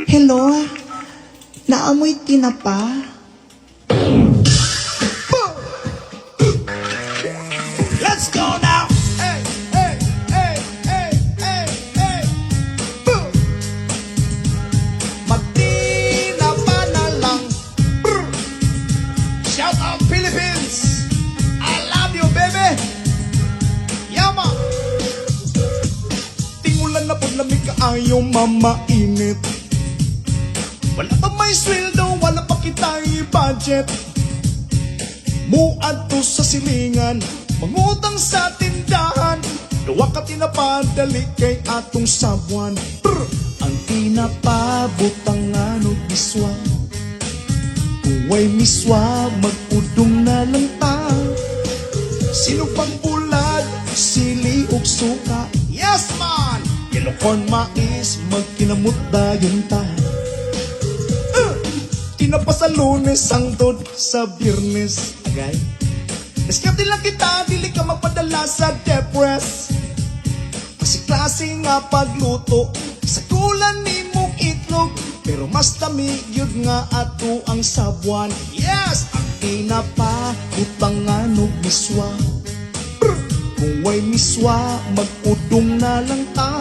Hello, naamoy tinapa? Let's go now. Hey, hey, hey, hey, hey, hey. Boom. Magtinapa na lang. Brr. Shout out Philippines. I love you, baby. Yama. Tingulan na po lamig kaayo mamainit. Wala pa may sweldo, wala pa kita i-budget. Muad to sa silingan, mangutang sa tindahan. Duwa ka tinapadali kay atong sabuan. Ang tinapabutang ano miswa. Kung way miswa, mag-udong na lang ta. Sino pang bulad, sili ug suka. Yes man! Yellow corn mais, magkinamot dayon ta. Tinapa sa Lunes, hangtod sa Biyernes. Agay. Diskarte lang kita, dili ka magpadala sa depress. Kasi klase nga pagluto, sa kulan ni mong itlog. Pero mas tamig yun nga ato ang sabuan. Yes! Ang tinapa, utang nga no miswa. Kung way miswa, mag-udong na lang ta.